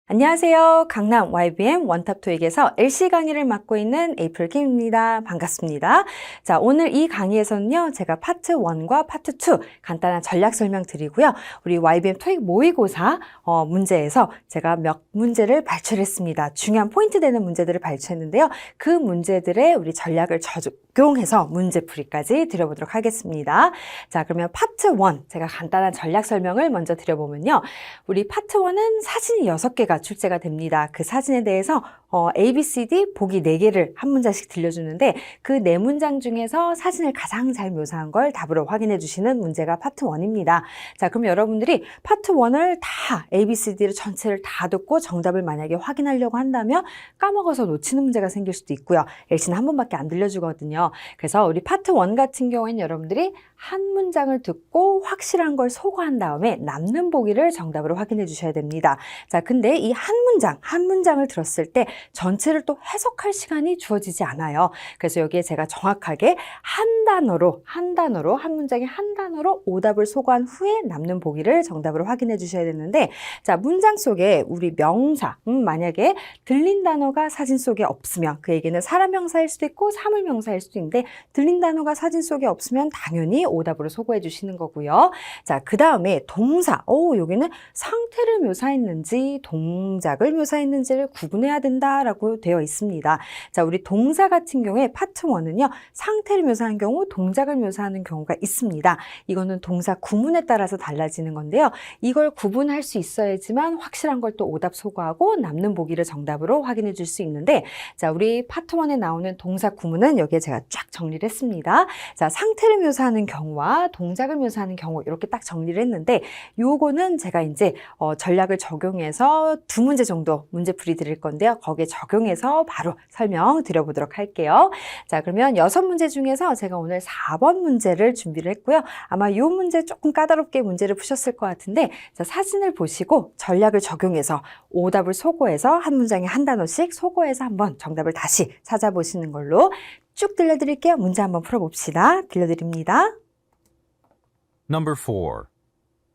안녕하세요. 강남 YBM 원탑 토익에서 LC 강의를 맡고 있는 에이플 김입니다. 반갑습니다. 자, 오늘 이 강의에서는요, 제가 파트 1과 파트 2 간단한 전략 설명 드리고요. 우리 YBM 토익 모의고사 문제에서 제가 몇 문제를 발췌했습니다. 중요한 포인트 되는 문제들을 발췌했는데요. 그 문제들의 우리 전략을 적용해서 문제풀이까지 드려보도록 하겠습니다. 자, 그러면 파트 1, 제가 간단한 전략 설명을 먼저 드려보면요. 우리 파트 1은 사진이 6개가 출제가 됩니다. 그 사진에 대해서 A, B, C, D 보기 4개를 한 문장씩 들려주는데 그 4문장 중에서 사진을 가장 잘 묘사한 걸 답으로 확인해 주시는 문제가 파트 1입니다. 자, 그럼 여러분들이 파트 1을 다 A, B, C, D를 전체를 다 듣고 정답을 만약에 확인하려고 한다면 까먹어서 놓치는 문제가 생길 수도 있고요. LC는 한 번밖에 안 들려주거든요. 그래서 우리 파트 1 같은 경우에는 여러분들이 한 문장을 듣고 확실한 걸 소거한 다음에 남는 보기를 정답으로 확인해 주셔야 됩니다. 자, 근데 이 한 문장을 들었을 때 전체를 또 해석할 시간이 주어지지 않아요. 그래서 여기에 제가 정확하게 한 문장에 한 단어로 오답을 소거한 후에 남는 보기를 정답으로 확인해 주셔야 되는데, 자, 문장 속에 우리 명사, 만약에 들린 단어가 사진 속에 없으면 그 얘기는 사람 명사일 수도 있고 사물 명사일 수도 있는데 들린 단어가 사진 속에 없으면 당연히 오답으로 소거해 주시는 거고요. 자, 그 다음에 동사, 여기는 상태를 묘사했는지 동작을 묘사했는지를 구분해야 된다라고 되어 있습니다. 자, 우리 동사 같은 경우에 파트 1은요, 상태를 묘사하는 경우, 동작을 묘사하는 경우가 있습니다. 이거는 동사 구문에 따라서 달라지는 건데요. 이걸 구분할 수 있어야지만 확실한 걸 또 오답 소거하고 남는 보기를 정답으로 확인해 줄 수 있는데, 자, 우리 파트 1에 나오는 동사 구문은 여기에 제가 쫙 정리를 했습니다. 자, 상태를 묘사하는 경우와 동작을 묘사하는 경우 이렇게 딱 정리를 했는데, 요거는 제가 이제 전략을 적용해서 2문제 정도 문제풀이 드릴 건데요. 거기에 적용해서 바로 설명 드려보도록 할게요. 자, 그러면 6문제 중에서 제가 오늘 4번 문제를 준비를 했고요. 아마 이 문제 조금 까다롭게 문제를 푸셨을 것 같은데, 자, 사진을 보시고 전략을 적용해서 오답을 소거해서 한 문장에 한 단어씩 소거해서 한번 정답을 다시 찾아보시는 걸로 쭉 들려드릴게요. 문제 한번 풀어봅시다. 들려드립니다. Number 4.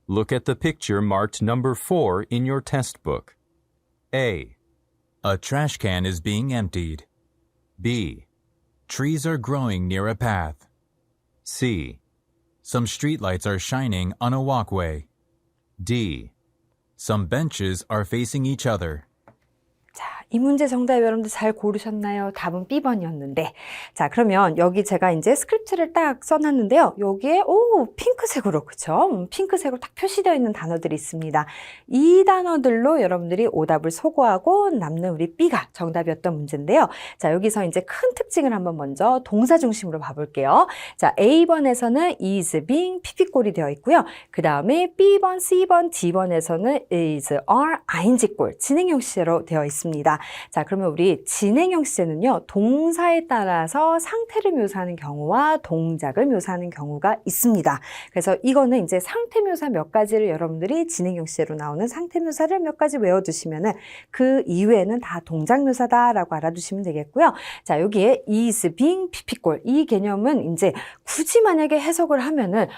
Look at the picture marked number 4 in your test book. A. A trash can is being emptied. B. Trees are growing near a path. C. Some streetlights are shining on a walkway. D. Some benches are facing each other. 이 문제 정답 여러분들 잘 고르셨나요? 답은 B번이었는데. 자, 그러면 여기 제가 이제 스크립트를 딱 써놨는데요. 여기에, 핑크색으로, 그쵸? 핑크색으로 딱 표시되어 있는 단어들이 있습니다. 이 단어들로 여러분들이 오답을 소거하고 남는 우리 B가 정답이었던 문제인데요. 자, 여기서 이제 큰 특징을 한번 먼저 동사 중심으로 봐볼게요. 자, A번에서는 is, being, pp꼴이 되어 있고요. 그 다음에 B번, C번, D번에서는 is, are, ing꼴, 진행형 시제로 되어 있습니다. 자, 그러면 우리 진행형 시제는요, 동사에 따라서 상태를 묘사하는 경우와 동작을 묘사하는 경우가 있습니다. 그래서 이거는 이제 상태 묘사 몇 가지를 여러분들이 진행형 시제로 나오는 상태 묘사를 몇 가지 외워두시면은 그 이외에는 다 동작 묘사다라고 알아두시면 되겠고요. 자, 여기에 is, being, pp꼴 이 개념은 이제 굳이 만약에 해석을 하면은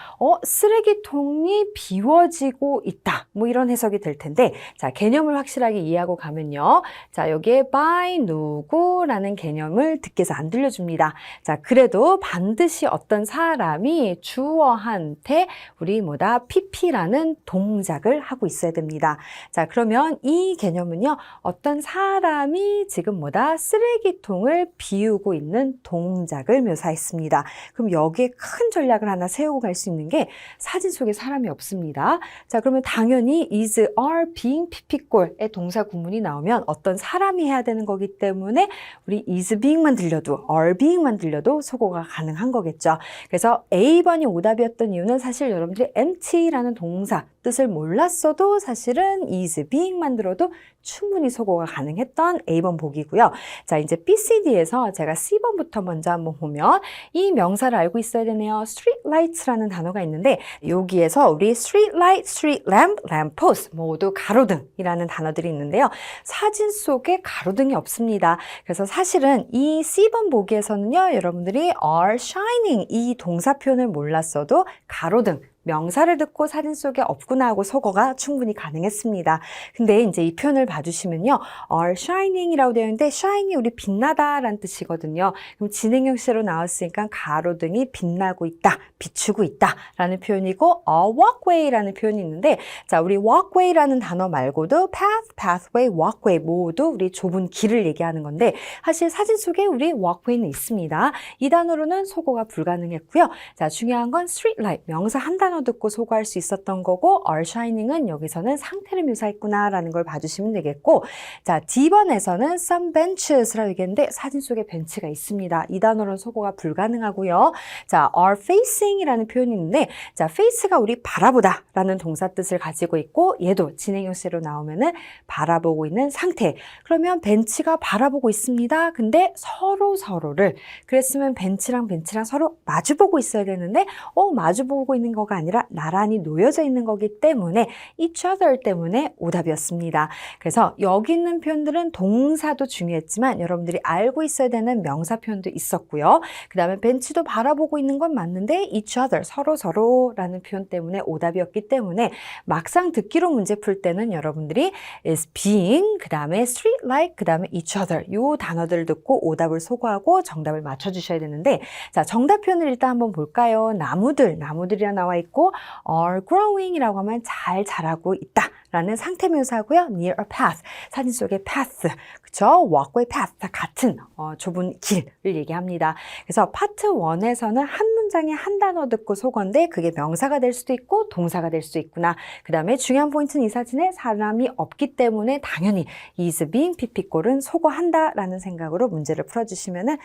쓰레기통이 비워지고 있다. 뭐 이런 해석이 될 텐데, 자, 개념을 확실하게 이해하고 가면요. 자, 여기에 by 누구라는 개념을 듣게서 안 들려줍니다. 자, 그래도 반드시 어떤 사람이 주어한테 우리 pp라는 동작을 하고 있어야 됩니다. 자, 그러면 이 개념은요, 어떤 사람이 지금 쓰레기통을 비우고 있는 동작을 묘사했습니다. 그럼 여기에 큰 전략을 하나 세우고 갈 수 있는 게 사진 속에 사람이 없습니다. 자, 그러면 당연히 is, are, being, pp꼴의 동사 구문이 나오면 어떤 사람이 해야 되는 거기 때문에 우리 is being만 들려도 are being만 들려도 소거가 가능한 거겠죠. 그래서 A번이 오답이었던 이유는 사실 여러분들이 empty라는 동사 뜻을 몰랐어도 사실은 is being만 들어도 충분히 소거가 가능했던 A번 보기고요. 자, 이제 B, C, D에서 제가 C번부터 먼저 한번 보면 이 명사를 알고 있어야 되네요. streetlights라는 단어가 있는데 여기에서 우리 streetlight, street lamp, lamp post 모두 가로등이라는 단어들이 있는데요. 사진 속에 가로등이 없습니다. 그래서 사실은 이 C번 보기에서는요, 여러분들이 are shining 이 동사 표현을 몰랐어도 가로등 명사를 듣고 사진 속에 없구나 하고 속어가 충분히 가능했습니다. 근데 이제 이 표현을 봐주시면요. are shining이라고 되어 있는데 shining 우리 빛나다 라는 뜻이거든요. 그럼 진행형 시제로 나왔으니까 가로등이 빛나고 있다, 비추고 있다 라는 표현이고 a walkway라는 표현이 있는데 자, 우리 walkway라는 단어 말고도 path, pathway, walkway 모두 우리 좁은 길을 얘기하는 건데 사실 사진 속에 우리 walkway는 있습니다. 이 단어로는 속어가 불가능했고요. 자, 중요한 건 street light, 명사 한 단어 듣고 소거할 수 있었던 거고 are shining은 여기서는 상태를 묘사했구나 라는 걸 봐주시면 되겠고 자, D번에서는 some benches라고 얘기했는데 사진 속에 벤치가 있습니다. 이 단어로는 소거가 불가능하고요. 자, are facing 이라는 표현이 있는데 자, face가 우리 바라보다 라는 동사 뜻을 가지고 있고 얘도 진행형식으로 나오면은 바라보고 있는 상태. 그러면 벤치가 바라보고 있습니다. 근데 서로를 그랬으면 벤치랑 서로 마주보고 있어야 되는데 마주보고 있는 거가 아니라 나란히 놓여져 있는 거기 때문에 each other 때문에 오답이었습니다. 그래서 여기 있는 표현들은 동사도 중요했지만 여러분들이 알고 있어야 되는 명사 표현도 있었고요. 그 다음에 벤치도 바라보고 있는 건 맞는데 each other, 서로라는 표현 때문에 오답이었기 때문에 막상 듣기로 문제 풀 때는 여러분들이 is being, 그 다음에 street light, 그 다음에 each other 요 단어들을 듣고 오답을 소거하고 정답을 맞춰주셔야 되는데 자, 정답 표현을 일단 한번 볼까요? 나무들이라 나와 있고 are growing 이라고 하면 잘 자라고 있다 라는 상태 묘사고요. near a path, 사진 속의 path, 그쵸? walkway path, 다 같은 좁은 길을 얘기합니다. 그래서 파트 1에서는 한 문장에 한 단어 듣고 속어인데 그게 명사가 될 수도 있고 동사가 될 수도 있구나. 그 다음에 중요한 포인트는 이 사진에 사람이 없기 때문에 당연히 is being 피피꼴은 속어한다 라는 생각으로 문제를 풀어주시면은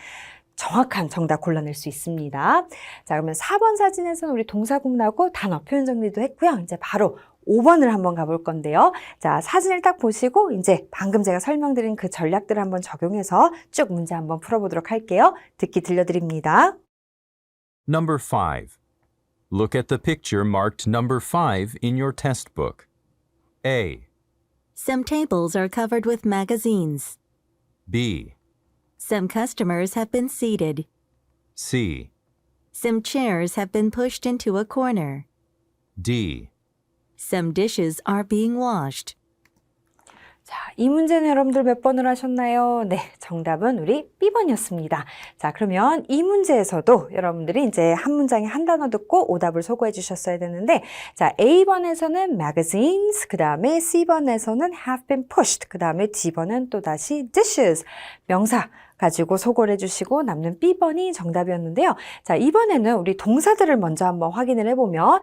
정확한 정답 골라낼 수 있습니다. 자, 그러면 4번 사진에서는 우리 동사 구문하고 단어 표현 정리도 했고요. 이제 바로 5번을 한번 가볼 건데요. 자, 사진을 딱 보시고 이제 방금 제가 설명드린 그 전략들을 한번 적용해서 쭉 문제 한번 풀어보도록 할게요. 듣기 들려드립니다. Number 5. Look at the picture marked number 5 in your test book. A. Some tables are covered with magazines. B. Some customers have been seated. C. Some chairs have been pushed into a corner. D. Some dishes are being washed. 자, 이 문제는 여러분들 몇 번을 하셨나요? 네, 정답은 우리 B번이었습니다. 자, 그러면 이 문제에서도 여러분들이 이제 한 문장에 한 단어 듣고 오답을 소거해 주셨어야 되는데 자, A번에서는 magazines, 그 다음에 C번에서는 have been pushed, 그 다음에 D번은 또다시 dishes, 명사 가지고 소거를 해주시고 남는 B번이 정답이었는데요. 자, 이번에는 우리 동사들을 먼저 한번 확인을 해보면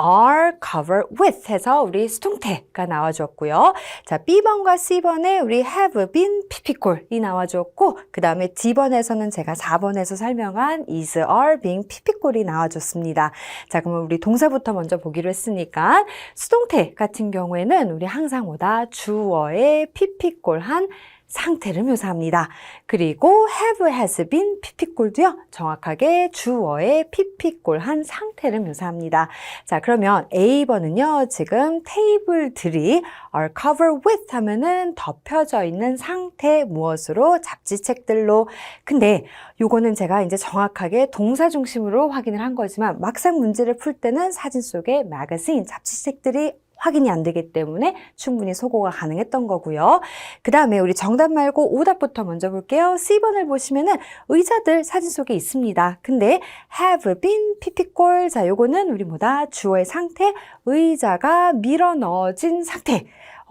are covered with 해서 우리 수동태가 나와줬고요. 자, B번과 C번에 우리 have been 피피꼴이 나와줬고 그 다음에 D번에서는 제가 4번에서 설명한 is, are, being 피피꼴이 나와줬습니다. 자, 그러면 우리 동사부터 먼저 보기로 했으니까 수동태 같은 경우에는 우리 항상 오다 주어의 피피꼴한 상태를 묘사합니다. 그리고 have, has been 피피꼴도요. 정확하게 주어의 피피꼴한 상태를 묘사합니다. 자, 그러면 A번은요. 지금 테이블들이 are covered with 하면은 덮여져 있는 상태 무엇으로? 잡지책들로. 근데 요거는 제가 이제 정확하게 동사 중심으로 확인을 한 거지만 막상 문제를 풀 때는 사진 속에 magazine, 잡지책들이 확인이 안 되기 때문에 충분히 소거가 가능했던 거고요. 그 다음에 우리 정답 말고 오답부터 먼저 볼게요. C번을 보시면은 의자들 사진 속에 있습니다. 근데 have been 피피꼴, 자, 요거는 우리 뭐다? 주어의 상태, 의자가 밀어 넣어진 상태.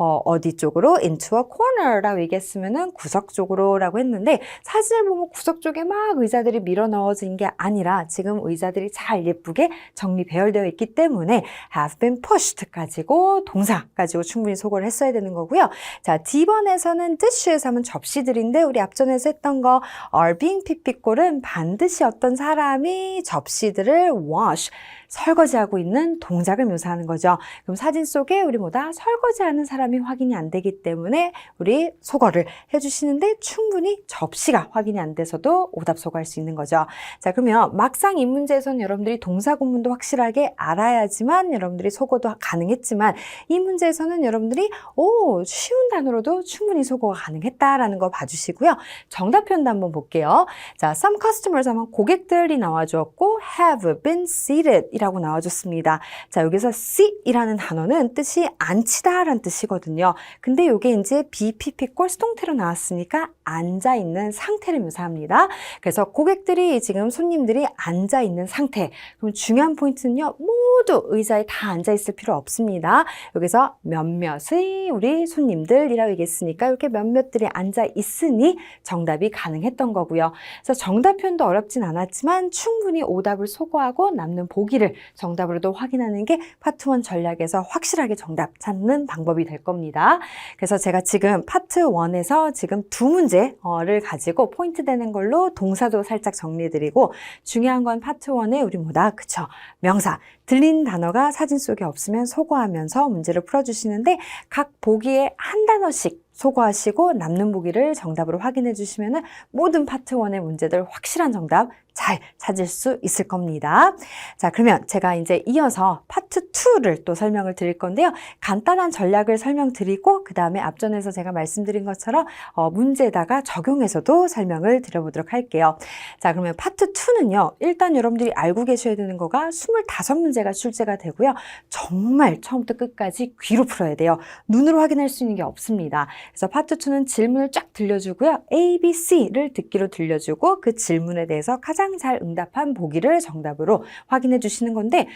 어디 쪽으로? into a corner라고 얘기했으면은 구석 쪽으로라고 했는데 사진을 보면 구석 쪽에 막 의자들이 밀어 넣어진 게 아니라 지금 의자들이 잘 예쁘게 정리 배열되어 있기 때문에 have been pushed 가지고 동사 가지고 충분히 소거를 했어야 되는 거고요. 자, D번에서는 dishes 하면 접시들인데 우리 앞전에서 했던 거 are being 피피꼴은 반드시 어떤 사람이 접시들을 wash 설거지하고 있는 동작을 묘사하는 거죠. 그럼 사진 속에 우리 뭐다? 설거지하는 사람이 확인이 안 되기 때문에 우리 소거를 해주시는데 충분히 접시가 확인이 안 돼서도 오답 소거할 수 있는 거죠. 자, 그러면 막상 이 문제에서는 여러분들이 동사 구문도 확실하게 알아야지만 여러분들이 소거도 가능했지만 이 문제에서는 여러분들이 쉬운 단어로도 충분히 소거가 가능했다라는 거 봐주시고요. 정답 표현도 한번 볼게요. 자, some customers 하면 고객들이 나와주었고 have been seated 이라고 나와줬습니다. 자, 여기서 sit이라는 단어는 뜻이 앉히다라는 뜻이거든요. 근데 이게 이제 BPP 꼴 수동태로 나왔으니까 앉아있는 상태를 묘사합니다. 그래서 고객들이 지금 손님들이 앉아있는 상태. 그럼 중요한 포인트는요. 모두 의자에 다 앉아있을 필요 없습니다. 여기서 몇몇의 우리 손님들이라고 얘기했으니까 이렇게 몇몇들이 앉아있으니 정답이 가능했던 거고요. 그래서 정답 표현도 어렵진 않았지만 충분히 오답을 소거하고 남는 보기를 정답으로도 확인하는 게 파트 1 전략에서 확실하게 정답 찾는 방법이 될 겁니다. 그래서 제가 지금 파트 1에서 지금 두 문제를 가지고 포인트 되는 걸로 동사도 살짝 정리해드리고 중요한 건 파트 1에 우리 뭐다? 그쵸? 명사. 들린 단어가 사진 속에 없으면 소거하면서 문제를 풀어주시는데 각 보기에 한 단어씩 소거하시고 남는 보기를 정답으로 확인해 주시면 모든 파트 1의 문제들 확실한 정답 잘 찾을 수 있을 겁니다. 자, 그러면 제가 이제 이어서 파트 2를 또 설명을 드릴 건데요. 간단한 전략을 설명드리고 그 다음에 앞전에서 제가 말씀드린 것처럼 문제에다가 적용해서도 설명을 드려보도록 할게요. 자, 그러면 파트 2는요. 일단 여러분들이 알고 계셔야 되는 거가 25문제가 출제가 되고요. 정말 처음부터 끝까지 귀로 풀어야 돼요. 눈으로 확인할 수 있는 게 없습니다. 그래서 파트 2는 질문을 쫙 들려주고요. A, B, C를 듣기로 들려주고 그 질문에 대해서 가장 잘 응답한 보기를 정답으로 확인해 주시는 건데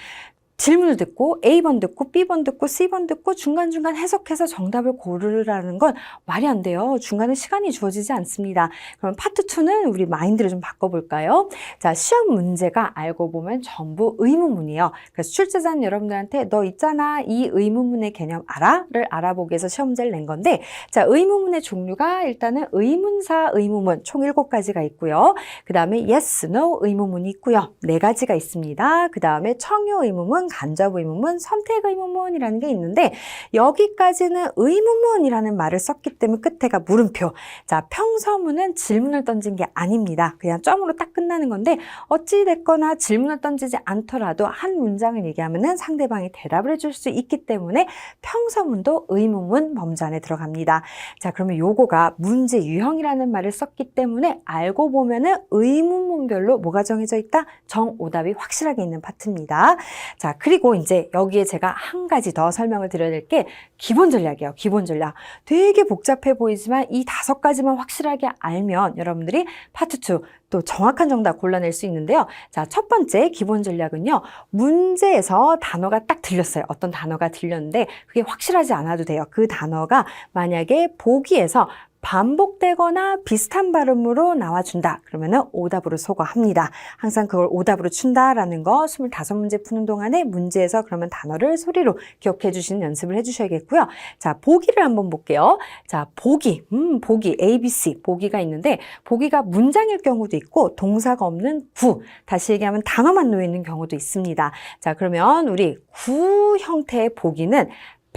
질문을 듣고 A번 듣고 B번 듣고 C번 듣고 중간중간 해석해서 정답을 고르라는 건 말이 안 돼요. 중간에 시간이 주어지지 않습니다. 그럼 파트 2는 우리 마인드를 좀 바꿔볼까요? 자, 시험 문제가 알고 보면 전부 의문문이에요. 그래서 출제자는 여러분들한테 너 있잖아 이 의문문의 개념 알아? 를 알아보기 위해서 시험 문제를 낸 건데 자, 의문문의 종류가 일단은 의문사 의문문 총 7가지가 있고요. 그 다음에 yes, no 의문문이 있고요. 4가지가 있습니다. 그 다음에 청요 의문문 간접 의문문, 선택 의문문이라는 게 있는데 여기까지는 의문문이라는 말을 썼기 때문에 끝에가 물음표. 자, 평서문은 질문을 던진 게 아닙니다. 그냥 점으로 딱 끝나는 건데 어찌 됐거나 질문을 던지지 않더라도 한 문장을 얘기하면은 상대방이 대답을 해줄 수 있기 때문에 평서문도 의문문 범주 안에 들어갑니다. 자, 그러면 요거가 문제 유형이라는 말을 썼기 때문에 알고 보면은 의문문별로 뭐가 정해져 있다? 정오답이 확실하게 있는 파트입니다. 자, 그리고 이제 여기에 제가 한 가지 더 설명을 드려야 될 게 기본 전략이에요. 기본 전략. 되게 복잡해 보이지만 이 5가지만 확실하게 알면 여러분들이 파트 2 또 정확한 정답 골라낼 수 있는데요. 자, 첫 번째 기본 전략은요. 문제에서 단어가 딱 들렸어요. 어떤 단어가 들렸는데 그게 확실하지 않아도 돼요. 그 단어가 만약에 보기에서 반복되거나 비슷한 발음으로 나와준다. 그러면은 오답으로 소거합니다. 항상 그걸 오답으로 준다라는 거 25문제 푸는 동안에 문제에서 그러면 단어를 소리로 기억해 주시는 연습을 해 주셔야겠고요. 자, 보기를 한번 볼게요. 자, 보기 A, B, C 보기가 있는데 보기가 문장일 경우도 있고 동사가 없는 구, 다시 얘기하면 단어만 놓여 있는 경우도 있습니다. 자, 그러면 우리 구 형태의 보기는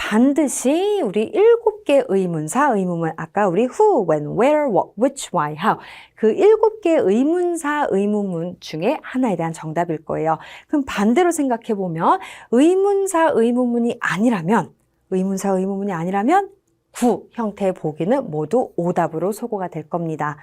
반드시 우리 7개 의문사, 의문문 아까 우리 who, when, where, what, which, why, how 그 7개 의문사, 의문문 중에 하나에 대한 정답일 거예요. 그럼 반대로 생각해 보면 의문사, 의문문이 아니라면 의문사, 의문문이 아니라면 구 형태의 보기는 모두 오답으로 소거가 될 겁니다.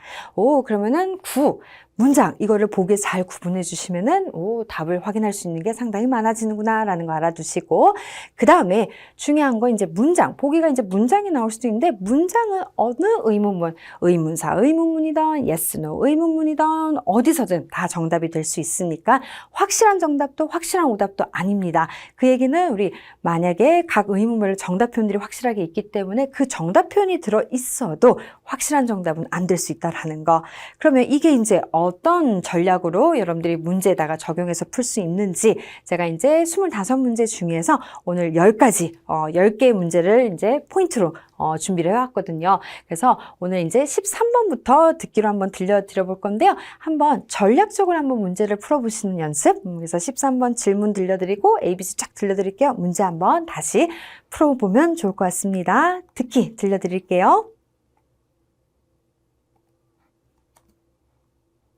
그러면은 구 문장 이거를 보기에 잘 구분해 주시면은 답을 확인할 수 있는 게 상당히 많아지는구나 라는 거 알아두시고 그 다음에 중요한 건 이제 문장 보기가 이제 문장이 나올 수도 있는데 문장은 어느 의문문 의문사 의문문이든 yes, no 의문문이든 어디서든 다 정답이 될 수 있으니까 확실한 정답도 확실한 오답도 아닙니다. 그 얘기는 우리 만약에 각 의문별로 정답 표현들이 확실하게 있기 때문에 그 정답 표현이 들어 있어도 확실한 정답은 안 될 수 있다라는 거. 그러면 이게 이제 어떤 전략으로 여러분들이 문제에다가 적용해서 풀 수 있는지 제가 이제 25문제 중에서 오늘 10개의 문제를 이제 포인트로 준비를 해왔거든요. 그래서 오늘 이제 13번부터 듣기로 한번 들려드려 건데요. 한번 전략적으로 한번 문제를 풀어보시는 연습. 그래서 13번 질문 들려드리고 ABC 쫙 들려드릴게요. 문제 한번 다시 풀어보면 좋을 것 같습니다. 듣기 들려드릴게요.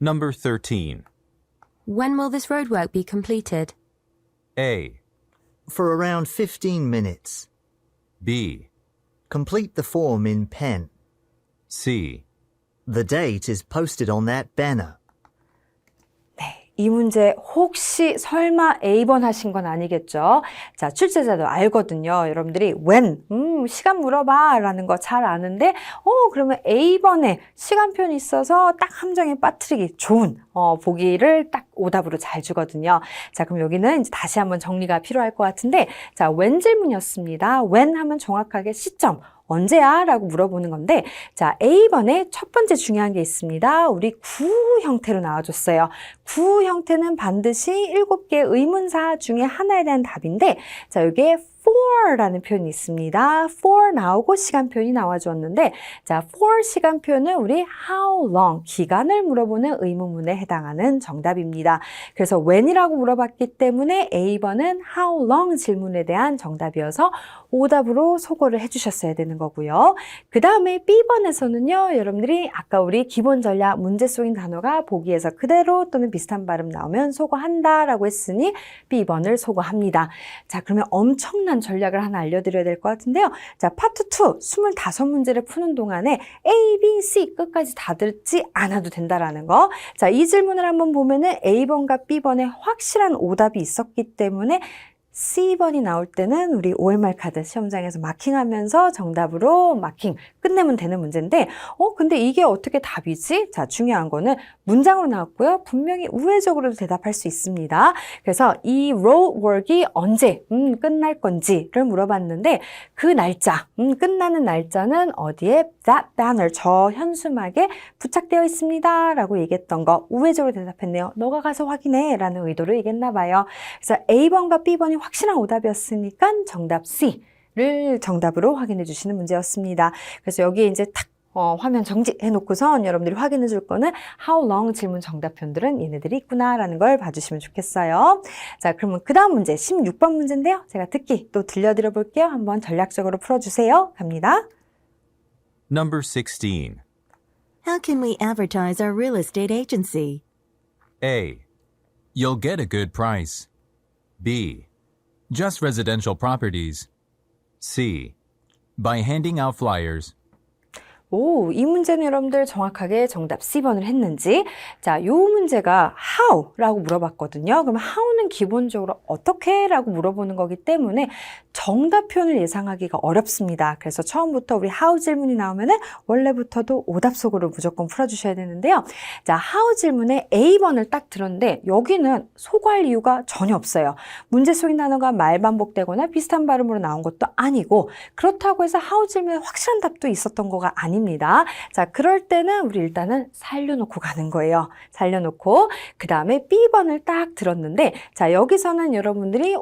Number 13. When will this roadwork be completed? A. For around 15 minutes. B. Complete the form in pen. C. The date is posted on that banner. 이 문제 혹시 설마 A번 하신 건 아니겠죠? 자, 출제자도 알거든요. 여러분들이 when, 시간 물어봐 라는 거 잘 아는데 그러면 A번에 시간표는 있어서 딱 함정에 빠뜨리기 좋은 보기를 딱 오답으로 잘 주거든요. 자, 그럼 여기는 이제 다시 한번 정리가 필요할 것 같은데 자, when 질문이었습니다. when 하면 정확하게 시점 언제야? 라고 물어보는 건데 자, A번에 첫 번째 중요한 게 있습니다. 우리 구 형태로 나와줬어요. 구 형태는 반드시 7개의 의문사 중에 하나에 대한 답인데 자, 여기에 for라는 표현이 있습니다. for 나오고 시간표현이 나와주었는데 자, for 시간표현은 우리 how long, 기간을 물어보는 의문문에 해당하는 정답입니다. 그래서 when이라고 물어봤기 때문에 A번은 how long 질문에 대한 정답이어서 오답으로 소거를 해주셨어야 되는 거고요. 그 다음에 B번에서는요, 여러분들이 아까 우리 기본 전략 문제 속인 단어가 보기에서 그대로 또는 비슷한 발음 나오면 소거한다 라고 했으니 B번을 소거합니다. 자, 그러면 엄청난 전략을 하나 알려드려야 될 것 같은데요. 자, 파트 2, 25문제를 푸는 동안에 A, B, C 끝까지 다 듣지 않아도 된다라는 거. 자, 이 질문을 한번 보면은 A번과 B번에 확실한 오답이 있었기 때문에 C번이 나올 때는 우리 OMR 카드 시험장에서 마킹하면서 정답으로 마킹 끝내면 되는 문제인데 근데 이게 어떻게 답이지? 자, 중요한 거는 문장으로 나왔고요. 분명히 우회적으로도 대답할 수 있습니다. 그래서 이 roadwork이 언제 끝날 건지를 물어봤는데 그 날짜, 끝나는 날짜는 어디에 that banner, 저 현수막에 부착되어 있습니다 라고 얘기했던 거 우회적으로 대답했네요. 너가 가서 확인해 라는 의도로 얘기했나 봐요. 그래서 A번과 B번이 확실한 오답이었으니까 정답 C를 정답으로 확인해 주시는 문제였습니다. 그래서 여기에 이제 탁 화면 정지해 놓고선 여러분들이 확인해 줄 거는 how long 질문 정답편들은 얘네들이 있구나라는 걸 봐주시면 좋겠어요. 자, 그러면 그 다음 문제 16번 문제인데요. 제가 듣기 또 들려드려 볼게요. 한번 전략적으로 풀어주세요. 갑니다. Number 16. How can we advertise our real estate agency? A. You'll get a good price. B. Just residential properties. C. By handing out flyers. 오, 이 문제는 여러분들 정확하게 정답 C번을 했는지 자, 요 문제가 how라고 물어봤거든요. 그럼 how는 기본적으로 어떻게? 라고 물어보는 거기 때문에 정답 표현을 예상하기가 어렵습니다. 그래서 처음부터 우리 how 질문이 나오면은 원래부터도 오답 속으로 무조건 풀어주셔야 되는데요. 자, how 질문에 A번을 딱 들었는데 여기는 소거할 이유가 전혀 없어요. 문제 속인 단어가 말 반복되거나 비슷한 발음으로 나온 것도 아니고 그렇다고 해서 how 질문에 확실한 답도 있었던 거가 아닙니다. 자, 그럴 때는 우리 일단은 살려놓고 가는 거예요. 살려놓고 그 다음에 B번을 딱 들었는데 자, 여기서는 여러분들이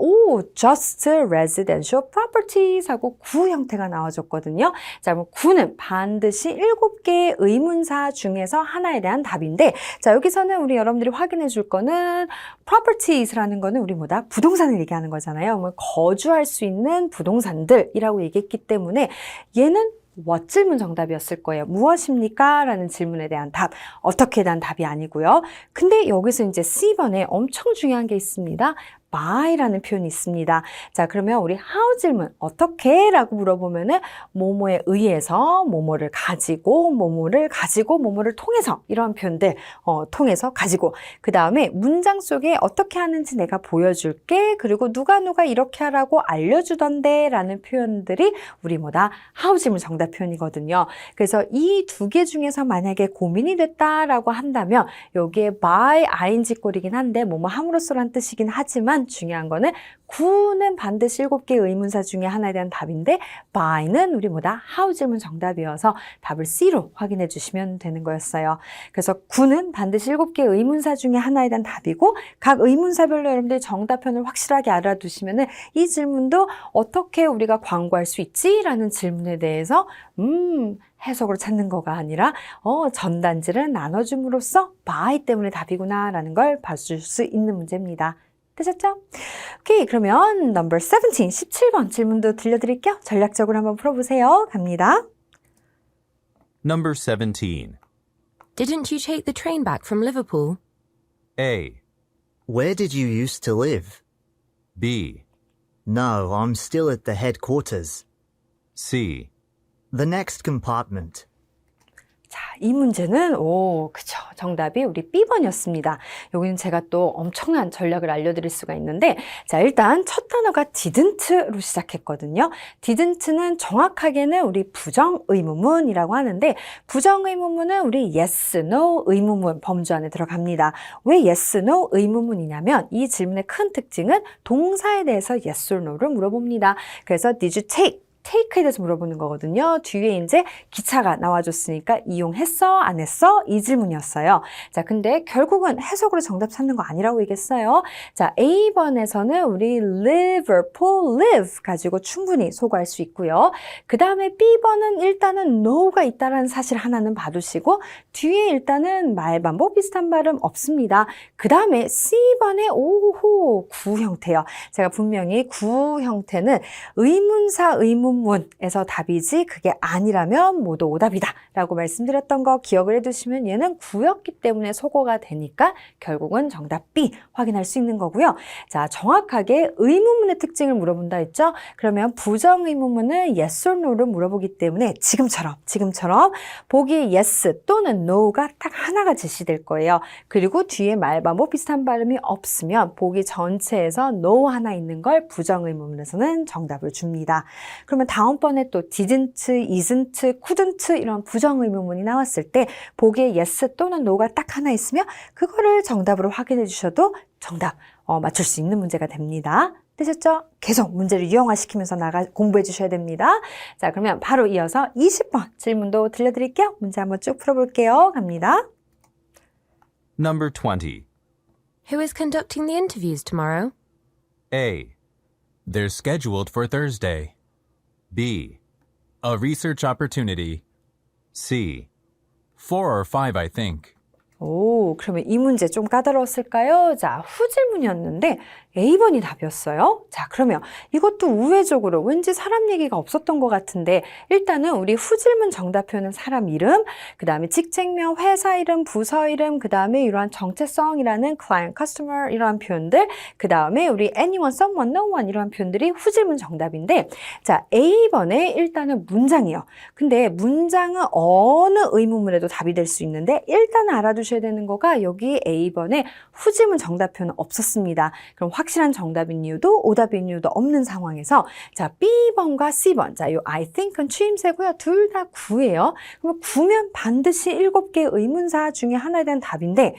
just residential properties 하고 구 형태가 나와줬거든요. 자, 그럼 구는 반드시 7개의 의문사 중에서 하나에 대한 답인데 자, 여기서는 우리 여러분들이 확인해 줄 거는 properties라는 거는 우리 뭐다? 부동산을 얘기하는 거잖아요. 뭐 거주할 수 있는 부동산들이라고 얘기했기 때문에 얘는 what 질문 정답이었을 거예요. 무엇입니까? 라는 질문에 대한 답, 어떻게에 대한 답이 아니고요. 근데 여기서 이제 C번에 엄청 중요한 게 있습니다. by라는 표현이 있습니다. 자, 그러면 우리 how 질문 어떻게? 라고 물어보면은 뭐뭐에 의해서 뭐뭐를 가지고 뭐뭐를 통해서 이런 표현들 통해서 가지고 그 다음에 문장 속에 어떻게 하는지 내가 보여줄게 그리고 누가 이렇게 하라고 알려주던데 라는 표현들이 우리 뭐다? how 질문 정답 표현이거든요. 그래서 이 두 개 중에서 만약에 고민이 됐다라고 한다면 여기에 by ing 꼴이긴 한데 뭐뭐 함으로써란 뜻이긴 하지만 중요한 거는 구는 반드시 7개의 의문사 중에 하나에 대한 답인데 by는 우리 뭐다? how 질문 정답이어서 답을 C로 확인해 주시면 되는 거였어요. 그래서 구는 반드시 7개의 의문사 중에 하나에 대한 답이고 각 의문사별로 여러분들 정답편을 확실하게 알아두시면은 이 질문도 어떻게 우리가 광고할 수 있지? 라는 질문에 대해서 해석으로 찾는 거가 아니라 전단지를 나눠줌으로써 by 때문에 답이구나 라는 걸 봐줄 수 있는 문제입니다. 되셨죠? 오케이, 그러면 number 17, 17번 질문도 들려드릴게요. 전략적으로 한번 풀어보세요. 갑니다. Number 17. Didn't you take the train back from Liverpool? A. Where did you used to live? B. No, I'm still at the headquarters. C. The next compartment. 자, 이 문제는 그쵸. 정답이 우리 B번이었습니다. 여기는 제가 또 엄청난 전략을 알려드릴 수가 있는데, 자, 일단 첫 단어가 didn't로 시작했거든요. didn't는 정확하게는 우리 부정 의문문이라고 하는데, 부정 의문문은 우리 yes, no 의문문 범주 안에 들어갑니다. 왜 yes, no 의문문이냐면 이 질문의 큰 특징은 동사에 대해서 yes or no를 물어봅니다. 그래서 did you take? take에 대해서 물어보는 거거든요. 뒤에 이제 기차가 나와줬으니까 이용했어? 안 했어? 이 질문이었어요. 자, 근데 결국은 해석으로 정답 찾는 거 아니라고 얘기했어요. 자, A번에서는 우리 Liverpool, live 가지고 충분히 소거할 수 있고요. 그 다음에 B번은 일단은 no가 있다는 사실 하나는 봐두시고 뒤에 일단은 말 반복 비슷한 발음 없습니다. 그 다음에 C번에 구 형태요. 제가 분명히 구 형태는 의문사 의문문에서 답이지 그게 아니라면 모두 오답이다 라고 말씀드렸던 거 기억을 해두시면 얘는 구였기 때문에 소거가 되니까 결국은 정답 B 확인할 수 있는 거고요. 자, 정확하게 의문문의 특징을 물어본다 했죠? 그러면 부정 의문문은 yes or no를 물어보기 때문에 지금처럼 보기 yes 또는 no가 딱 하나가 제시될 거예요. 그리고 뒤에 말 반복 비슷한 발음이 없으면 보기 전체에서 no 하나 있는 걸 부정 의문문에서는 정답을 줍니다. 그러면 다음번에 또 didn't, isn't, couldn't 이런 부정 의문문이 나왔을 때 보기에 yes 또는 no가 딱 하나 있으면 그거를 정답으로 확인해 주셔도 정답 맞출 수 있는 문제가 됩니다. 되셨죠? 계속 문제를 유형화시키면서 공부해 주셔야 됩니다. 자, 그러면 바로 이어서 20번 질문도 들려드릴게요. 문제 한번 쭉 풀어볼게요. 갑니다. Number 20. Who is conducting the interviews tomorrow? A. They're scheduled for Thursday. B. A research opportunity. C. 4 or 5, I think. 그러면 이 문제 좀 까다로웠을까요? 자, 후질문이었는데 A번이 답이었어요. 자, 그러면 이것도 우회적으로 왠지 사람 얘기가 없었던 것 같은데 일단은 우리 후질문 정답표는 사람 이름, 그 다음에 직책명, 회사 이름, 부서 이름, 그 다음에 이러한 정체성이라는 client, customer 이러한 표현들, 그 다음에 우리 anyone, someone, no one 이러한 표현들이 후질문 정답인데 자, A번에 일단은 문장이요. 근데 문장은 어느 의문문에도 답이 될 수 있는데 일단 알아두셔야 되는 거가 여기 A번에 후질문 정답표는 없었습니다. 그럼 확실한 정답인 이유도 오답인 이유도 없는 상황에서 자, B번과 C번. 자, 요 I think은 추임새고요. 둘 다 구예요. 그럼 구면 반드시 7개 의문사 중에 하나에 대한 답인데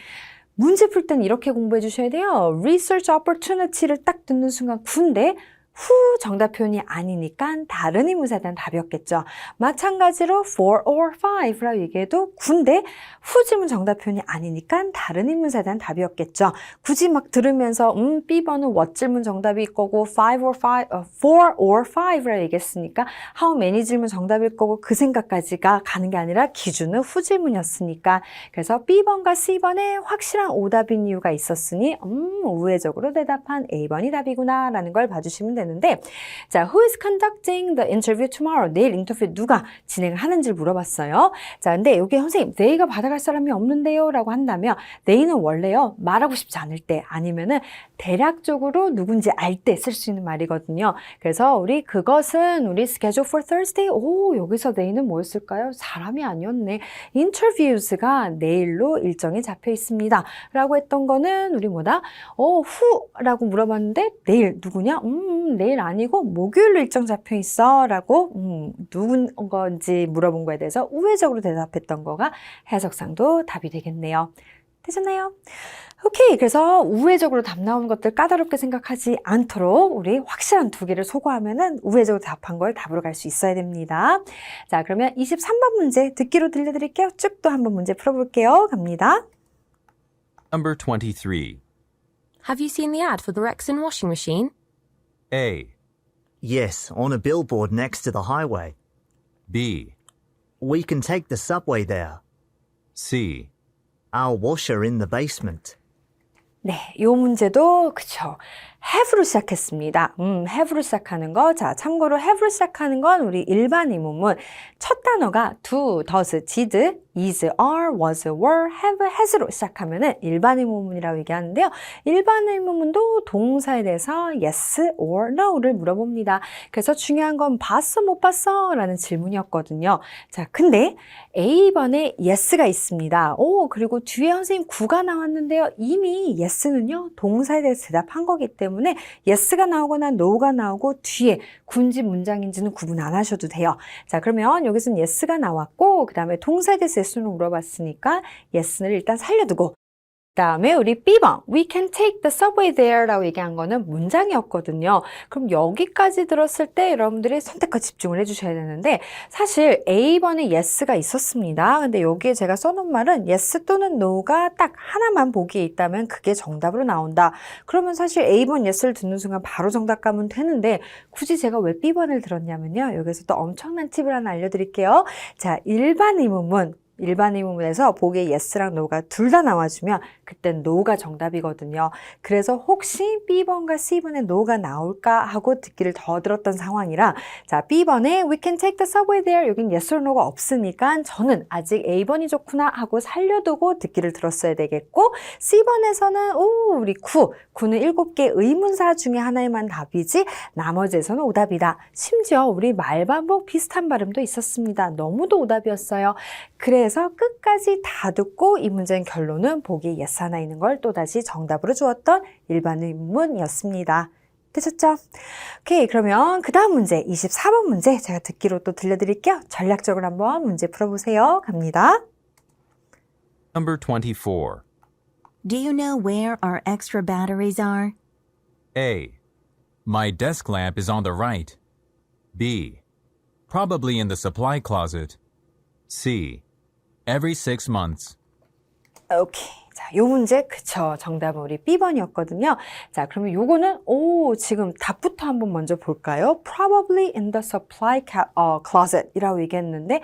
문제 풀 때는 이렇게 공부해 주셔야 돼요. Research opportunity를 딱 듣는 순간 구인데 후 정답 표현이 아니니까 다른 의문사에 대한 답이었겠죠. 마찬가지로 4 or 5라고 얘기해도 구인데 후 질문 정답 표현이 아니니까 다른 의문사에 대한 답이었겠죠. 굳이 막 들으면서 B번은 what 질문 정답일 거고 4 or 5라고 얘기했으니까 how many 질문 정답일 거고 그 생각까지가 가는 게 아니라 기준은 후 질문이었으니까 그래서 B번과 C번에 확실한 오답인 이유가 있었으니 우회적으로 대답한 A번이 답이구나 라는 걸 봐주시면 됩니다. 되는데 자, who is conducting the interview tomorrow? 내일 인터뷰 누가 진행을 하는지를 물어봤어요. 자, 근데 여기 선생님 내일가 받아갈 사람이 없는데요 라고 한다면 내일은 원래요 말하고 싶지 않을 때 아니면은 대략적으로 누군지 알 때 쓸 수 있는 말이거든요. 그래서 우리 그것은 우리 schedule for Thursday 여기서 내일은 뭐였을까요? 사람이 아니었네. interviews가 내일로 일정이 잡혀 있습니다 라고 했던 거는 우리 뭐다? who라고 물어봤는데 내일 누구냐? 내일 아니고 목요일로 일정 잡혀 있어 라고 누군 건지 물어본 거에 대해서 우회적으로 대답했던 거가 해석상도 답이 되겠네요. 되셨나요? 오케이. 그래서 우회적으로 답 나오는 것들 까다롭게 생각하지 않도록 우리 확실한 두 개를 소거하면은 우회적으로 답한 걸 답으로 갈 수 있어야 됩니다. 자, 그러면 23번 문제 듣기로 들려드릴게요. 쭉 또 한번 문제 풀어볼게요. 갑니다. Number 23. Have you seen the ad for the Rexon washing machine? A. Yes, on a billboard next to the highway. B. We can take the subway there. C. Our washer in the basement. 네, 이 문제도 그쵸. have로 시작했습니다. have로 시작하는 거. 자, 참고로 have로 시작하는 건 우리 일반 의문문. 첫 단어가 do, does, did, is, are, was, were, have, has로 시작하면은 일반 의문문이라고 얘기하는데요. 일반 의문문도 동사에 대해서 yes or no를 물어봅니다. 그래서 중요한 건 봤어, 못 봤어? 라는 질문이었거든요. 자, 근데 A번에 yes가 있습니다. 그리고 뒤에 선생님 구가 나왔는데요. 이미 yes는요, 동사에 대해서 대답한 거기 때문에 yes가 나오거나 no가 나오고 뒤에 군지 문장인지는 구분 안 하셔도 돼요. 자, 그러면 여기서는 yes가 나왔고, 그 다음에 동사에 대해서 yes로 물어봤으니까 yes를 일단 살려두고, 그 다음에 우리 B번, we can take the subway there 라고 얘기한 거는 문장이었거든요. 그럼 여기까지 들었을 때 여러분들이 선택과 집중을 해주셔야 되는데 사실 A번에 yes가 있었습니다. 근데 여기에 제가 써놓은 말은 yes 또는 no가 딱 하나만 보기에 있다면 그게 정답으로 나온다. 그러면 사실 A번 yes를 듣는 순간 바로 정답 가면 되는데 굳이 제가 왜 B번을 들었냐면요. 여기서 또 엄청난 팁을 하나 알려드릴게요. 자, 일반 의문문에서 보기에 yes랑 no가 둘 다 나와주면 그땐 no가 정답이거든요. 그래서 혹시 B번과 C번에 no가 나올까 하고 듣기를 더 들었던 상황이라 자, B번에 we can take the subway there 여긴 yes or no가 없으니까 저는 아직 A번이 좋구나 하고 살려두고 듣기를 들었어야 되겠고 C번에서는 우리 구는 7개 의문사 중에 하나에만 답이지 나머지에서는 오답이다. 심지어 우리 말반복 비슷한 발음도 있었습니다. 너무도 오답이었어요. 그래서 끝까지 다 듣고 이 문제의 결론은 보기에 yes 하나 있는 걸 또다시 정답으로 주었던 일반 의문이었습니다. 되셨죠? 오케이, 그러면 그 다음 문제 24번 문제 제가 듣기로 또 들려드릴게요. 전략적으로 한번 문제 풀어보세요. 갑니다. Number 24. Do you know where our extra batteries are? A. My desk lamp is on the right. B. Probably in the supply closet. C. Every 6 months. 오케이. 자, 요 문제, 그쵸. 정답은 우리 B번이었거든요. 자, 그러면 요거는, 지금 답부터 한번 먼저 볼까요? Probably in the supply closet 이라고 얘기했는데,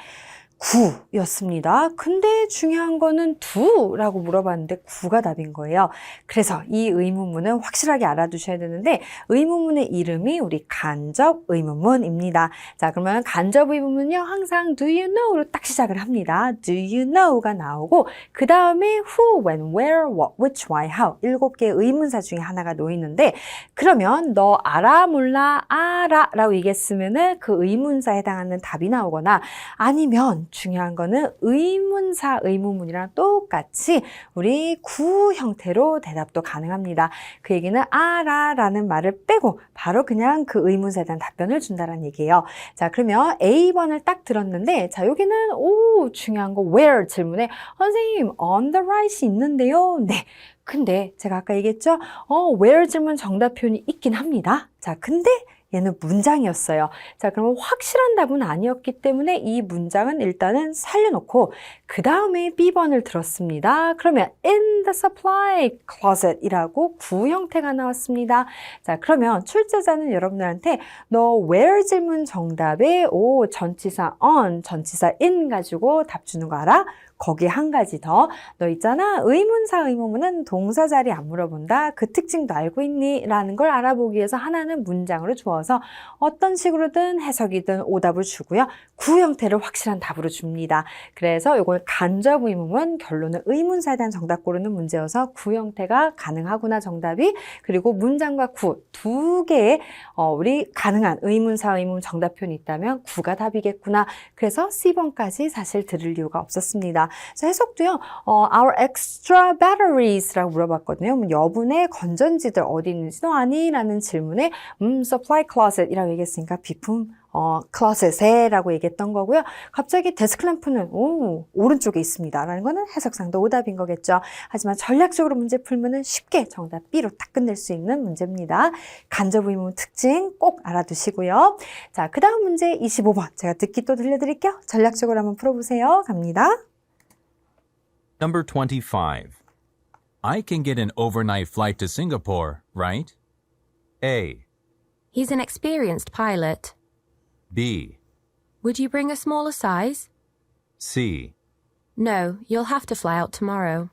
9였습니다. 근데 중요한 거는 do라고 물어봤는데 9가 답인 거예요. 그래서 이 의문문은 확실하게 알아두셔야 되는데 의문문의 이름이 우리 간접 의문문입니다. 자, 그러면 간접 의문문은요. 항상 do you know로 딱 시작을 합니다. do you know가 나오고 그 다음에 who, when, where, what, which, why, how 7개의 의문사 중에 하나가 놓이는데 그러면 너 알아, 몰라, 알아 라고 얘기했으면은 그 의문사에 해당하는 답이 나오거나 아니면 중요한 거는 의문사, 의문문이랑 똑같이 우리 구 형태로 대답도 가능합니다. 그 얘기는 알아 라는 말을 빼고 바로 그냥 그 의문사에 대한 답변을 준다는 얘기예요. 자, 그러면 A번을 딱 들었는데 자, 여기는 중요한 거 where 질문에 선생님 on the right이 있는데요. 네. 근데 제가 아까 얘기했죠? where 질문 정답 표현이 있긴 합니다. 자, 근데 얘는 문장이었어요. 자, 그러면 확실한 답은 아니었기 때문에 이 문장은 일단은 살려놓고 그 다음에 B번을 들었습니다. 그러면 in the supply closet 이라고 구 형태가 나왔습니다. 자, 그러면 출제자는 여러분들한테 너 where 질문 정답에 전치사 on, 전치사 in 가지고 답 주는 거 알아? 거기에 한 가지 더. 너 있잖아. 의문사, 의문문은 동사 자리 안 물어본다. 그 특징도 알고 있니? 라는 걸 알아보기 위해서 하나는 문장으로 주어서 어떤 식으로든 해석이든 오답을 주고요. 구 형태를 확실한 답으로 줍니다. 그래서 이걸 간접 의문문, 결론은 의문사에 대한 정답 고르는 문제여서 구 형태가 가능하구나 정답이. 그리고 문장과 구 두 개의 우리 가능한 의문사, 의문문 정답 표현이 있다면 구가 답이겠구나. 그래서 C번까지 사실 들을 이유가 없었습니다. 그래서 해석도요. Our extra batteries라고 물어봤거든요. 여분의 건전지들 어디 있는지 너 아니? 라는 질문에 supply closet이라고 얘기했으니까 비품 closet에 라고 얘기했던 거고요. 갑자기 데스크 램프는 오른쪽에 있습니다. 라는 거는 해석상도 오답인 거겠죠. 하지만 전략적으로 문제 풀면은 쉽게 정답 B로 딱 끝낼 수 있는 문제입니다. 간접 의문 특징 꼭 알아두시고요. 자, 그 다음 문제 25번 제가 듣기 또 들려드릴게요. 전략적으로 한번 풀어보세요. 갑니다. Number 25. I can get an overnight flight to Singapore, right? A. He's an experienced pilot. B. Would you bring a smaller size? C. No, you'll have to fly out tomorrow.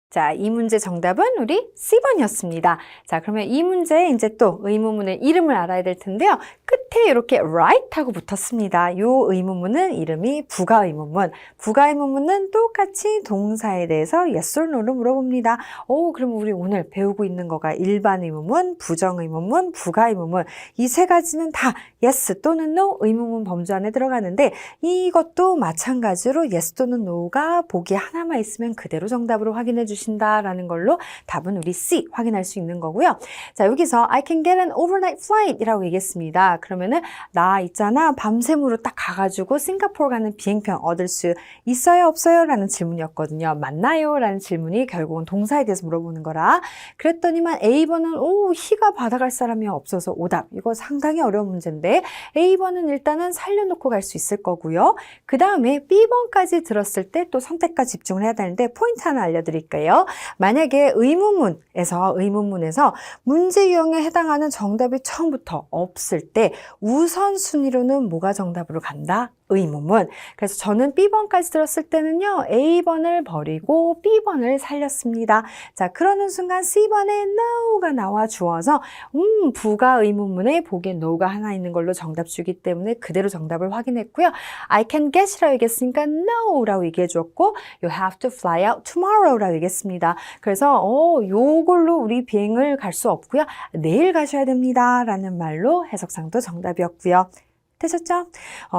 자, 이 문제 정답은 우리 C번이었습니다. 자, 그러면 이 문제에 이제 또 의문문의 이름을 알아야 될 텐데요. 끝에 이렇게 right 하고 붙었습니다. 이 의문문은 이름이 부가 의문문. 부가 의문문은 똑같이 동사에 대해서 yes or no로 물어봅니다. 그럼 우리 오늘 배우고 있는 거가 일반 의문문, 부정 의문문, 부가 의문문. 이 세 가지는 다 yes 또는 no 의문문 범주 안에 들어가는데 이것도 마찬가지로 yes 또는 no가 보기 하나만 있으면 그대로 정답으로 확인해 주신다라는 걸로 답은 우리 C 확인할 수 있는 거고요. 자, 여기서 I can get an overnight flight 이라고 얘기했습니다. 그러면은 나 있잖아 밤샘으로 딱 가가지고 싱가포르 가는 비행편 얻을 수 있어요 없어요? 라는 질문이었거든요. 맞나요? 라는 질문이 결국은 동사에 대해서 물어보는 거라 그랬더니만 A번은 희가 받아갈 사람이 없어서 오답. 이거 상당히 어려운 문제인데 A번은 일단은 살려놓고 갈 수 있을 거고요. 그 다음에 B번까지 들었을 때 또 선택과 집중을 해야 되는데 포인트 하나 알려드릴게요. 만약에 의문문에서 문제 유형에 해당하는 정답이 처음부터 없을 때 우선순위로는 뭐가 정답으로 간다? 의문문. 그래서 저는 B번까지 들었을 때는요. A번을 버리고 B번을 살렸습니다. 자, 그러는 순간 C번에 no가 나와 주어서 부가 의문문에 보기에 no가 하나 있는 걸로 정답 주기 때문에 그대로 정답을 확인했고요. I can get이라고 얘기했으니까 no라고 얘기해 줬고 you have to fly out tomorrow라고 얘기했습니다. 그래서 요걸로 우리 비행을 갈 수 없고요. 내일 가셔야 됩니다. 라는 말로 해석상도 정답이었고요. 되셨죠?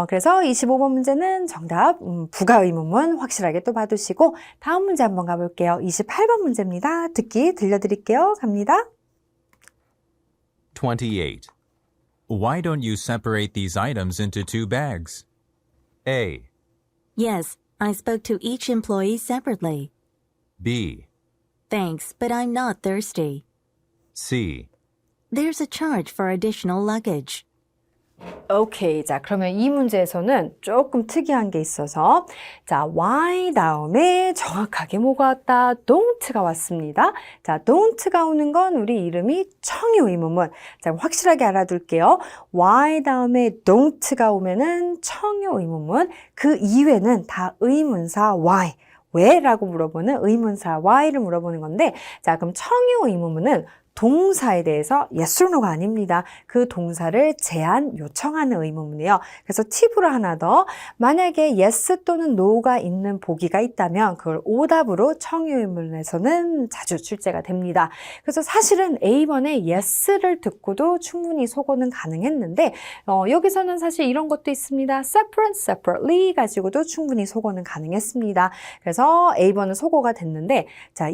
그래서 25번 문제는 정답 부가 의문문 확실하게 또 봐두시고 다음 문제 한번 가볼게요. 28번 문제입니다. 듣기 들려드릴게요. 갑니다. 28. Why don't you separate these items into two bags? A. Yes, I spoke to each employee separately. B. Thanks, but I'm not thirsty. C. There's a charge for additional luggage. 오케이. 자, 그러면 이 문제에서는 조금 특이한 게 있어서 자, why 다음에 정확하게 뭐가 왔다? don't가 왔습니다. 자, don't가 오는 건 우리 이름이 청유 의문문. 자, 확실하게 알아둘게요. why 다음에 don't가 오면은 청유 의문문. 그 이외는 다 의문사 why. 왜? 라고 물어보는 의문사 why를 물어보는 건데 자, 그럼 청유 의문문은 동사에 대해서 yes or no가 아닙니다. 그 동사를 제안, 요청하는 의문문이에요. 그래서 팁으로 하나 더. 만약에 yes 또는 no가 있는 보기가 있다면 그걸 오답으로 청유 의문문에서는 자주 출제가 됩니다. 그래서 사실은 A번에 yes를 듣고도 충분히 속어는 가능했는데 여기서는 사실 이런 것도 있습니다. separate, separately 가지고도 충분히 속어는 가능했습니다. 그래서 A번은 속어가 됐는데 자,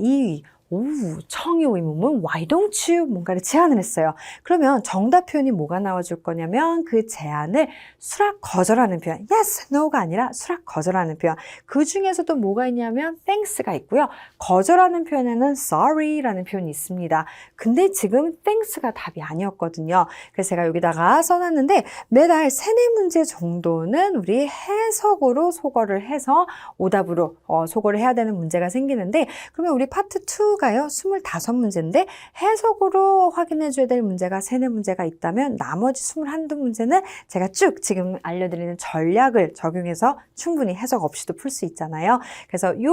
청유 의문문 why don't you 뭔가를 제안을 했어요. 그러면 정답 표현이 뭐가 나와줄 거냐면 그 제안을 수락 거절하는 표현 yes, no가 아니라 수락 거절하는 표현 그 중에서도 뭐가 있냐면 thanks가 있고요. 거절하는 표현에는 sorry라는 표현이 있습니다. 근데 지금 thanks가 답이 아니었거든요. 그래서 제가 여기다가 써놨는데 매달 3-4문제 정도는 우리 해석으로 소거를 해서 오답으로 소거를 해야 되는 문제가 생기는데 그러면 우리 파트 2 가요. 25문제인데 해석으로 확인해 줘야 될 문제가 3-4문제가 있다면 나머지 21문제는 제가 쭉 지금 알려드리는 전략을 적용해서 충분히 해석 없이도 풀 수 있잖아요. 그래서 이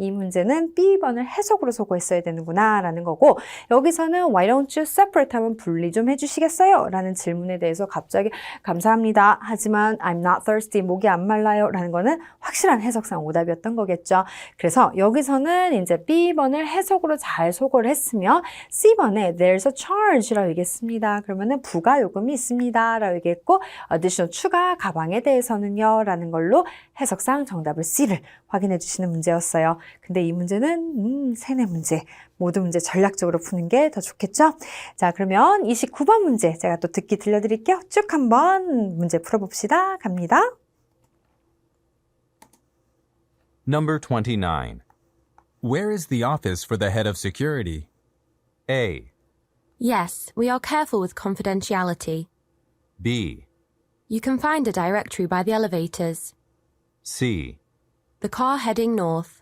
문제는 B번을 해석으로 소거했어야 되는구나 라는 거고 여기서는 why don't you separate 하면 분리 좀 해주시겠어요? 라는 질문에 대해서 갑자기 감사합니다. 하지만 I'm not thirsty, 목이 안 말라요. 라는 거는 확실한 해석상 오답이었던 거겠죠. 그래서 여기서는 이제 B번을 해석으로 잘 소거를 했으면 C번에 there's a charge라고 얘기했습니다. 그러면은 부가 요금이 있습니다. 라고 얘기했고 additional 추가 가방에 대해서는요. 라는 걸로 해석상 정답을 C를 확인해 주시는 문제였어요. 근데 이 문제는 3-4문제 모든 문제 전략적으로 푸는 게 더 좋겠죠? 자, 그러면 29번 문제 제가 또 듣기 들려드릴게요. 쭉 한번 문제 풀어봅시다. 갑니다. Number 29. Where is the office for the head of security? A. Yes, we are careful with confidentiality. B. You can find a directory by the elevators. C. The car heading north.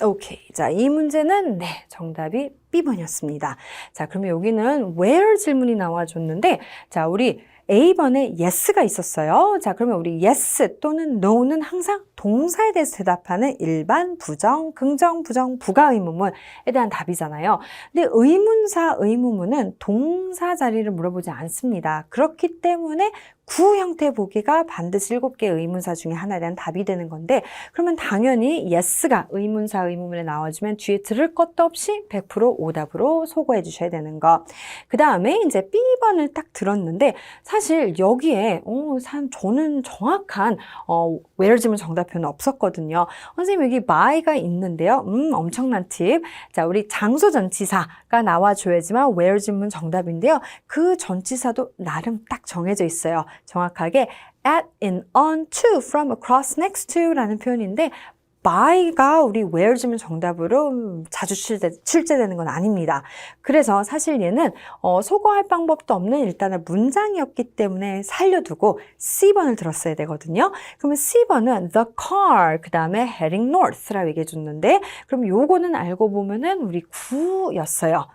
오케이. 자, 이 문제는 정답이 B번이었습니다. 자, 그러면 여기는 where 질문이 나와줬는데 자, 우리 A번에 yes가 있었어요. 자, 그러면 우리 yes 또는 no는 항상 동사에 대해서 대답하는 일반 부정, 긍정, 부정, 부가 의문문에 대한 답이잖아요. 근데 의문사, 의문문은 동사 자리를 물어보지 않습니다. 그렇기 때문에 구 형태 보기가 반드시 7개의 의문사 중에 하나에 대한 답이 되는 건데 그러면 당연히 yes가 의문사, 의문문에 나와주면 뒤에 들을 것도 없이 100% 오답으로 소거해 주셔야 되는 거. 그 다음에 이제 B번을 딱 들었는데 사실 여기에 저는 정확한 where 지문 정답표는 없었거든요. 선생님 여기 my가 있는데요. 엄청난 팁. 자, 우리 장소 전치사가 나와줘야지만 where 지문 정답인데요. 그 전치사도 나름 딱 정해져 있어요. 정확하게 at, in, on, to, from, across, next to 라는 표현인데 by가 우리 where 지문 정답으로 자주 출제되는 건 아닙니다. 그래서 사실 얘는 소거할 방법도 없는 일단은 문장이었기 때문에 살려두고 C번을 들었어야 되거든요. 그러면 C번은 the car, 그 다음에 heading north라고 얘기해 줬는데 그럼 요거는 알고 보면은 우리 구였어요.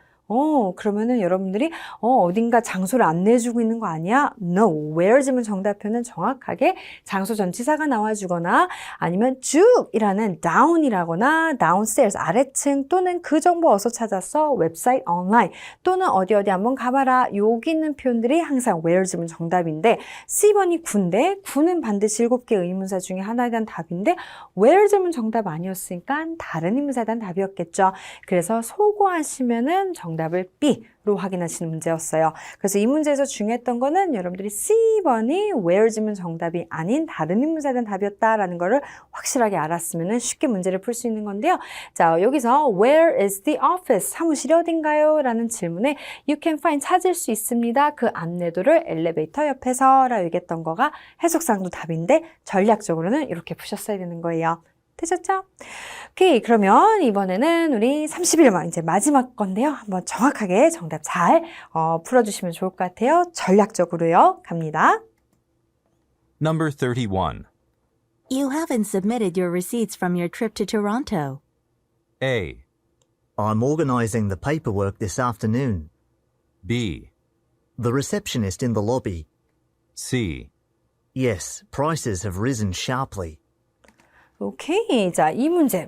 그러면은 여러분들이 어딘가 장소를 안내해주고 있는 거 아니야? No. where 지문 정답표는 정확하게 장소 전치사가 나와주거나 아니면 쭉이라는 down이라거나 downstairs 아래층 또는 그 정보 어디서 찾았어? 웹사이트 온라인 또는 어디 한번 가봐라. 여기 있는 표현들이 항상 where 지문 정답인데 C번이 구인데 구는 반드시 7개의 의문사 중에 하나에 대한 답인데 where 지문 정답 아니었으니까 다른 의문사에 대한 답이었겠죠. 그래서 소거하시면은 정답을 B로 확인하시는 문제였어요. 그래서 이 문제에서 중요했던 거는 여러분들이 C번이 where 지문 정답이 아닌 다른 의문사에 대한 답이었다라는 거를 확실하게 알았으면 쉽게 문제를 풀 수 있는 건데요. 자, 여기서 where is the office? 사무실이 어딘가요? 라는 질문에 you can find 찾을 수 있습니다. 그 안내도를 엘리베이터 옆에서 라고 얘기했던 거가 해석상도 답인데 전략적으로는 이렇게 푸셨어야 되는 거예요. 되셨죠? 오케이, 그러면 이번에는 우리 31번 이제 마지막 건데요. 한번 정확하게 정답 잘 풀어주시면 좋을 것 같아요. 전략적으로요. 갑니다. Number 31. You haven't submitted your receipts from your trip to Toronto. A. I'm organising the paperwork this afternoon. B. The receptionist in the lobby. C. Yes, prices have risen sharply. 오케이. 자, 이 문제.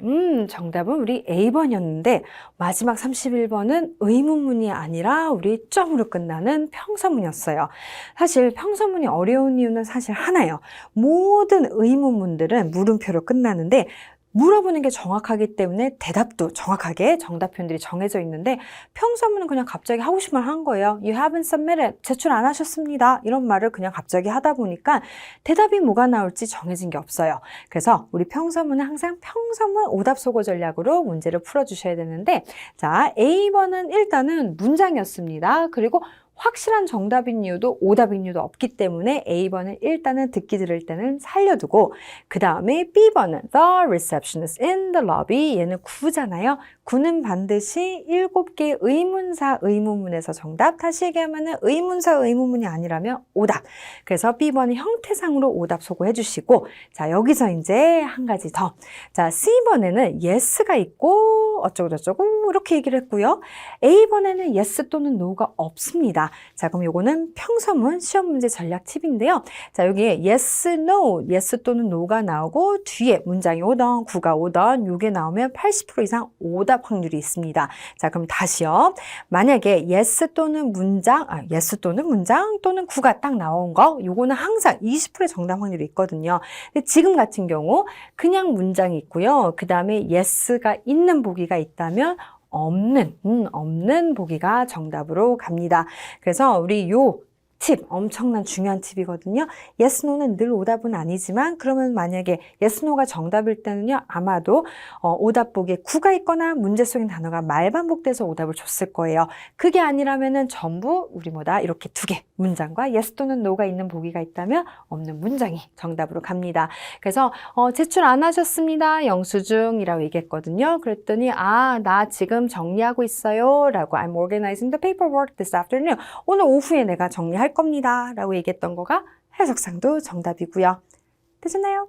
정답은 우리 A번이었는데 마지막 31번은 의문문이 아니라 우리 점으로 끝나는 평서문이었어요. 사실 평서문이 어려운 이유는 사실 하나예요. 모든 의문문들은 물음표로 끝나는데 물어보는 게 정확하기 때문에 대답도 정확하게 정답 표현들이 정해져 있는데 평서문은 그냥 갑자기 하고 싶은 말 한 거예요. You haven't submitted. 제출 안 하셨습니다. 이런 말을 그냥 갑자기 하다 보니까 대답이 뭐가 나올지 정해진 게 없어요. 그래서 우리 평서문은 항상 평서문 오답 소거 전략으로 문제를 풀어주셔야 되는데 자, A번은 일단은 문장이었습니다. 그리고 확실한 정답인 이유도 오답인 이유도 없기 때문에 A번을 일단은 듣기 들을 때는 살려두고 그 다음에 B번은 The receptionist in the lobby 얘는 구잖아요. 구는 반드시 7개의 의문사, 의문문에서 정답 다시 얘기하면 의문사, 의문문이 아니라면 오답. 그래서 B번이 형태상으로 오답 소거해 주시고 자 여기서 이제 한 가지 더. 자 C번에는 yes가 있고 어쩌고저쩌고 이렇게 얘기를 했고요. A번에는 yes 또는 no가 없습니다. 자, 그럼 요거는 평서문 시험 문제 전략 팁인데요. 자, 여기에 yes, no, yes 또는 no가 나오고 뒤에 문장이 오던, 구가 오던 요게 나오면 80% 이상 오답 확률이 있습니다. 자, 그럼 다시요. 만약에 yes 또는 문장 또는 구가 딱 나온 거 요거는 항상 20%의 정답 확률이 있거든요. 근데 지금 같은 경우 그냥 문장이 있고요. 그 다음에 yes가 있는 보기가 있다면 없는 보기가 정답으로 갑니다. 그래서 우리 요 팁, 엄청난 중요한 팁이거든요. yes, no는 늘 오답은 아니지만 그러면 만약에 yes, no가 정답일 때는요. 아마도 오답 보기에 구가 있거나 문제 속인 단어가 말반복돼서 오답을 줬을 거예요. 그게 아니라면은 전부 우리 뭐다 이렇게 두 개 문장과 yes 또는 no가 있는 보기가 있다면 없는 문장이 정답으로 갑니다. 그래서 제출 안 하셨습니다. 영수증이라고 얘기했거든요. 그랬더니 나 지금 정리하고 있어요. 라고 I'm organizing the paperwork this afternoon. 오늘 오후에 내가 정리할 겁니다. 라고 얘기했던 거가 해석상도 정답이고요. 되셨나요?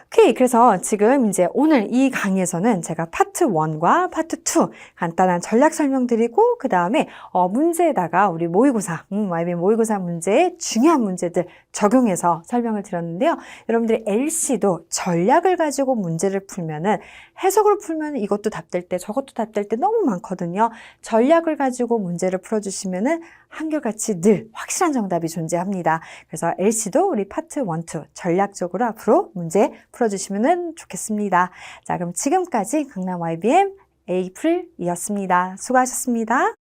오케이. 그래서 지금 이제 오늘 이 강의에서는 제가 파트 파트 1과 파트 2 간단한 전략 설명드리고 그 다음에 문제에다가 우리 모의고사, YBM 모의고사 문제에 중요한 문제들 적용해서 설명을 드렸는데요. 여러분들이 LC도 전략을 가지고 문제를 풀면은 해석으로 풀면 이것도 답될 때 저것도 답될 때 너무 많거든요. 전략을 가지고 문제를 풀어주시면은 한결같이 늘 확실한 정답이 존재합니다. 그래서 LC도 우리 파트 1, 2 전략적으로 앞으로 문제 풀어주시면 좋겠습니다. 자, 그럼 지금까지 강남 YBM 에이프릴이었습니다. 수고하셨습니다.